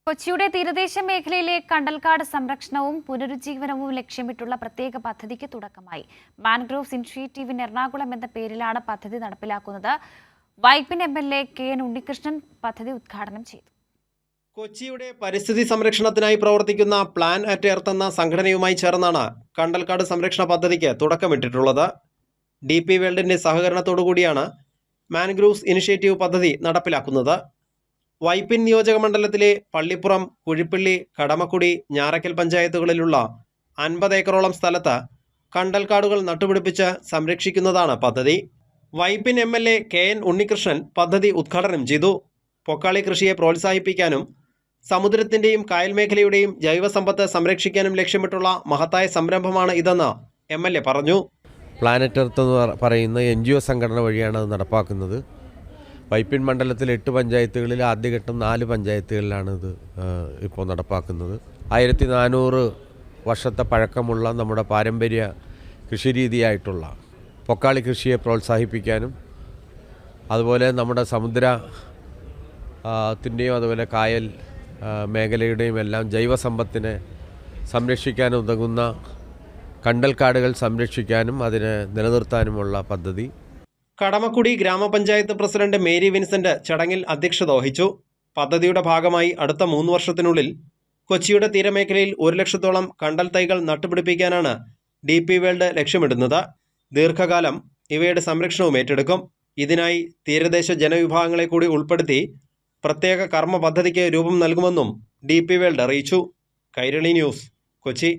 കൊച്ചിയുടെ തീരദേശ മേഖലയിലെ കണ്ടൽക്കാട് സംരക്ഷണവും പുനരുജ്ജീവനവും ലക്ഷ്യമിട്ടുള്ള പ്രത്യേക പദ്ധതിക്ക് തുടക്കമായി. മാൻഗ്രോവ്സ് ഇനിഷ്യേറ്റീവ് എറണാകുളം എന്ന പേരിലാണ് പദ്ധതി നടപ്പിലാക്കുന്നത്. Vypin MLA K N. ഉണ്ണികൃഷ്ണൻ പദ്ധതി ഉദ്ഘാടനം ചെയ്തു. കൊച്ചിയുടെ പരിസ്ഥിതി സംരക്ഷണത്തിനായി പ്രവർത്തിക്കുന്ന പ്ലാൻ അറ്റ് എർത്ത് എന്ന സംഘടനയുമായി ചേർന്നാണ് കണ്ടൽക്കാട് സംരക്ഷണ പദ്ധതിക്ക് തുടക്കമിട്ടിട്ടുള്ളത്. DP വേൾഡിന്റെ സഹകരണത്തോടുകൂടിയാണ് മാൻഗ്രോവ്സ് ഇനിഷ്യേറ്റീവ് പദ്ധതി നടപ്പിലാക്കുന്നത്. വൈപ്പിൻ നിയോജക മണ്ഡലത്തിലെ പള്ളിപ്പുറം, കുഴിപ്പള്ളി, കടമക്കുടി, ഞാറയ്ക്കൽ പഞ്ചായത്തുകളിലുള്ള 50 ഏക്കറോളം സ്ഥലത്ത് കണ്ടൽക്കാടുകൾ നട്ടുപിടിപ്പിച്ച് സംരക്ഷിക്കുന്നതാണ് പദ്ധതി. Vypin MLA K N. ഉണ്ണികൃഷ്ണൻ പദ്ധതി ഉദ്ഘാടനം ചെയ്തു. പൊക്കാളി കൃഷിയെ പ്രോത്സാഹിപ്പിക്കാനും സമുദ്രത്തിൻ്റെയും കായൽ മേഖലയുടെയും ജൈവസമ്പത്ത് സംരക്ഷിക്കാനും ലക്ഷ്യമിട്ടുള്ള മഹത്തായ സംരംഭമാണ് ഇതെന്ന് MLA പറഞ്ഞു. പ്ലാനറ്റ് എർത്ത് എന്ന് പറയുന്ന NGO സംഘടന വഴിയാണ് അത് നടപ്പാക്കുന്നത്. വൈപ്പിൻ മണ്ഡലത്തിൽ 8 പഞ്ചായത്തുകളിൽ ആദ്യഘട്ടം 4 പഞ്ചായത്തുകളിലാണ് ഇത് ഇപ്പോൾ നടപ്പാക്കുന്നത്. 1400 വർഷത്തെ പഴക്കമുള്ള നമ്മുടെ പാരമ്പര്യ കൃഷിരീതിയായിട്ടുള്ള പൊക്കാളി കൃഷിയെ പ്രോത്സാഹിപ്പിക്കാനും അതുപോലെ നമ്മുടെ സമുദ്രത്തിൻ്റെയും അതുപോലെ കായൽ മേഖലയുടെയും എല്ലാം ജൈവസമ്പത്തിനെ സംരക്ഷിക്കാൻ ഉതകുന്ന കണ്ടൽക്കാടുകൾ സംരക്ഷിക്കാനും അതിനെ നിലനിർത്താനുമുള്ള പദ്ധതി. കടമക്കുടി ഗ്രാമപഞ്ചായത്ത് പ്രസിഡന്റ് മേരി വിൻസെന്റ് ചടങ്ങിൽ അധ്യക്ഷത വഹിച്ചു. പദ്ധതിയുടെ ഭാഗമായി അടുത്ത 3 വർഷത്തിനുള്ളിൽ കൊച്ചിയുടെ തീരമേഖലയിൽ 1 ലക്ഷത്തോളം കണ്ടൽ തൈകൾ നട്ടുപിടിപ്പിക്കാനാണ് DP വേൾഡ് ലക്ഷ്യമിടുന്നത്. ദീർഘകാലം ഇവയുടെ സംരക്ഷണവും ഏറ്റെടുക്കും. ഇതിനായി തീരദേശ ജനവിഭാഗങ്ങളെ കൂടി ഉൾപ്പെടുത്തി പ്രത്യേക കർമ്മ പദ്ധതിക്ക് രൂപം നൽകുമെന്നും DP വേൾഡ് അറിയിച്ചു. കൈരളി ന്യൂസ്, കൊച്ചി.